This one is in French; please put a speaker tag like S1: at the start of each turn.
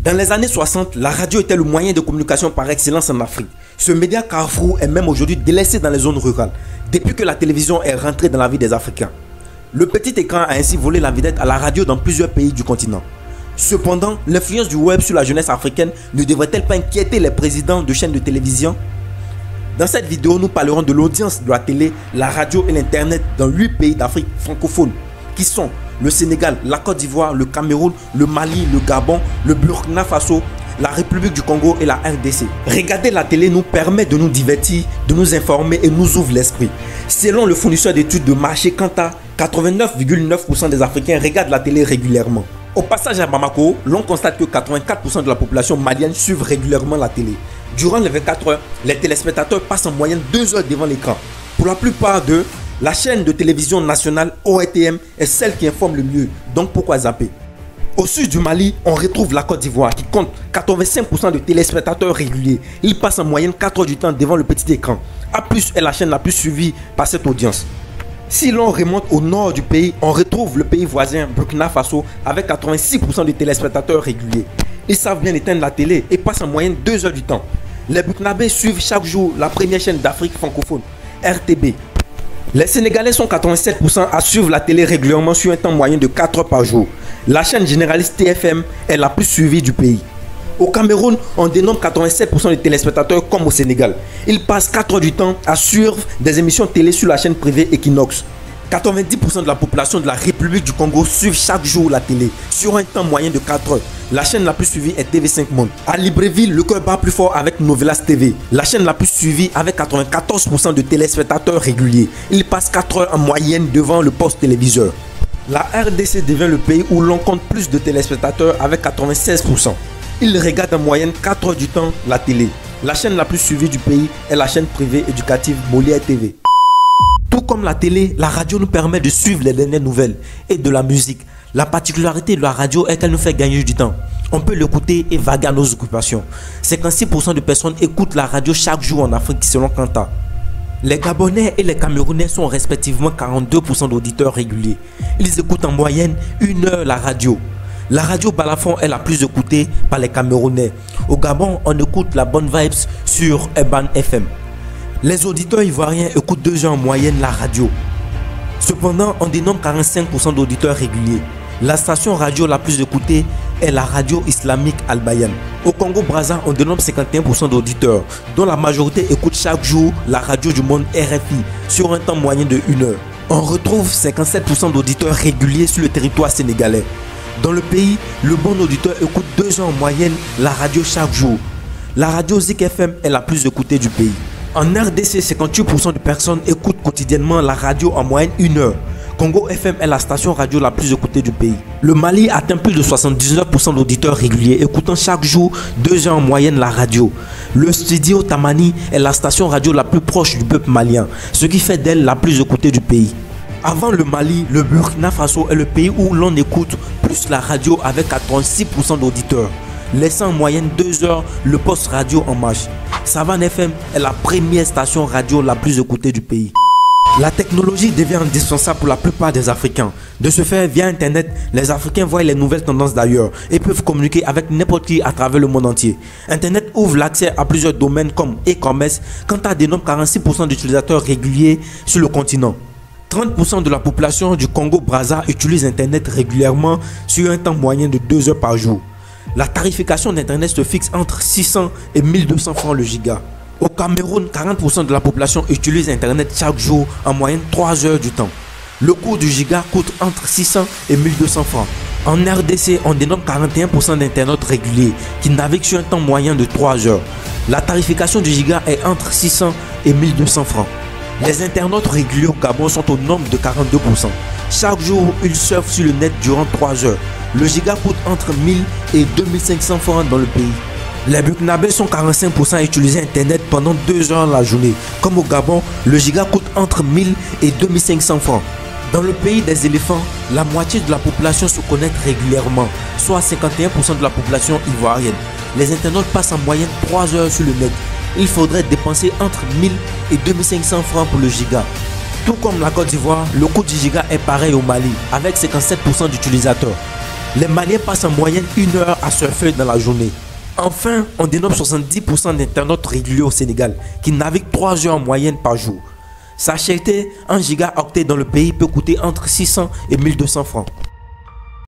S1: Dans les années 60, la radio était le moyen de communication par excellence en Afrique. Ce média carrefour est même aujourd'hui délaissé dans les zones rurales, depuis que la télévision est rentrée dans la vie des Africains. Le petit écran a ainsi volé la vedette à la radio dans plusieurs pays du continent. Cependant, l'influence du web sur la jeunesse africaine ne devrait-elle pas inquiéter les présidents de chaînes de télévision? Dans cette vidéo, nous parlerons de l'audience de la télé, la radio et l'internet dans 8 pays d'Afrique francophone, qui sont le Sénégal, la Côte d'Ivoire, le Cameroun, le Mali, le Gabon, le Burkina Faso, la République du Congo et la RDC. Regarder la télé nous permet de nous divertir, de nous informer et nous ouvre l'esprit. Selon le fournisseur d'études de marché Kantar, 89,9% des Africains regardent la télé régulièrement. Au passage à Bamako, l'on constate que 84% de la population malienne suivent régulièrement la télé. Durant les 24 heures, les téléspectateurs passent en moyenne 2 heures devant l'écran. Pour la plupart d'eux, la chaîne de télévision nationale ORTM est celle qui informe le mieux, donc pourquoi zapper? Au sud du Mali, on retrouve la Côte d'Ivoire qui compte 85% de téléspectateurs réguliers. Ils passent en moyenne 4 heures du temps devant le petit écran. A+ est la chaîne la plus suivie par cette audience. Si l'on remonte au nord du pays, on retrouve le pays voisin Burkina Faso avec 86% de téléspectateurs réguliers. Ils savent bien éteindre la télé et passent en moyenne 2 heures du temps. Les Burkinabés suivent chaque jour la première chaîne d'Afrique francophone, RTB. Les Sénégalais sont 87% à suivre la télé régulièrement sur un temps moyen de 4 heures par jour. La chaîne généraliste TFM est la plus suivie du pays. Au Cameroun, on dénombre 87% de téléspectateurs comme au Sénégal. Ils passent 4 heures du temps à suivre des émissions télé sur la chaîne privée Equinox. 90% de la population de la République du Congo suivent chaque jour la télé sur un temps moyen de 4 heures. La chaîne la plus suivie est TV5 Monde. À Libreville, le cœur bat plus fort avec Novelas TV. La chaîne la plus suivie avec 94% de téléspectateurs réguliers. Ils passent 4 heures en moyenne devant le poste téléviseur. La RDC devient le pays où l'on compte plus de téléspectateurs avec 96%. Ils regardent en moyenne 4 heures du temps la télé. La chaîne la plus suivie du pays est la chaîne privée éducative Molière TV. Tout comme la télé, la radio nous permet de suivre les dernières nouvelles et de la musique. La particularité de la radio est qu'elle nous fait gagner du temps. On peut l'écouter et vaguer à nos occupations. 56% de personnes écoutent la radio chaque jour en Afrique selon Kantar. Les Gabonais et les Camerounais sont respectivement 42% d'auditeurs réguliers. Ils écoutent en moyenne 1 heure la radio. La radio Balafon est la plus écoutée par les Camerounais. Au Gabon, on écoute la bonne vibes sur Urban FM. Les auditeurs ivoiriens écoutent 2 heures en moyenne la radio. Cependant, on dénombre 45% d'auditeurs réguliers. La station radio la plus écoutée est la radio islamique Al-Bayan. Au Congo-Brazza, on dénombre 51% d'auditeurs, dont la majorité écoute chaque jour la radio du monde RFI sur un temps moyen de 1 heure. On retrouve 57% d'auditeurs réguliers sur le territoire sénégalais. Dans le pays, le bon auditeur écoute 2 heures en moyenne la radio chaque jour. La radio Zik FM est la plus écoutée du pays. En RDC, 58% de personnes écoutent quotidiennement la radio en moyenne 1 heure. Congo FM est la station radio la plus écoutée du pays. Le Mali atteint plus de 79% d'auditeurs réguliers écoutant chaque jour 2 heures en moyenne la radio. Le studio Tamani est la station radio la plus proche du peuple malien, ce qui fait d'elle la plus écoutée du pays. Avant le Mali, le Burkina Faso est le pays où l'on écoute plus la radio avec 86% d'auditeurs, laissant en moyenne 2 heures le poste radio en marche. Savane FM est la première station radio la plus écoutée du pays. La technologie devient indispensable pour la plupart des Africains. De ce fait, via Internet, les Africains voient les nouvelles tendances d'ailleurs et peuvent communiquer avec n'importe qui à travers le monde entier. Internet ouvre l'accès à plusieurs domaines comme e-commerce, Kantar dénombre 46% d'utilisateurs réguliers sur le continent. 30% de la population du Congo-Brazza utilise Internet régulièrement sur un temps moyen de 2 heures par jour. La tarification d'Internet se fixe entre 600 et 1200 francs le giga. Au Cameroun, 40% de la population utilise Internet chaque jour en moyenne 3 heures du temps. Le coût du giga coûte entre 600 et 1200 francs. En RDC, on dénombre 41% d'internautes réguliers qui naviguent sur un temps moyen de 3 heures. La tarification du giga est entre 600 et 1200 francs. Les internautes réguliers au Gabon sont au nombre de 42%. Chaque jour, ils surfent sur le net durant 3 heures. Le giga coûte entre 1000 et 2500 francs dans le pays. Les Burkinabés sont 45% à utiliser Internet pendant 2 heures la journée. Comme au Gabon, le giga coûte entre 1000 et 2500 francs. Dans le pays des éléphants, la moitié de la population se connecte régulièrement, soit 51% de la population ivoirienne. Les internautes passent en moyenne 3 heures sur le net. Il faudrait dépenser entre 1000 et 2500 francs pour le giga. Tout comme la Côte d'Ivoire, le coût du giga est pareil au Mali, avec 57% d'utilisateurs. Les Maliens passent en moyenne 1 heure à surfer dans la journée. Enfin, on dénomme 70% d'internautes réguliers au Sénégal qui naviguent 3 heures en moyenne par jour. Sachez que 1 gigaoctet dans le pays peut coûter entre 600 et 1200 francs.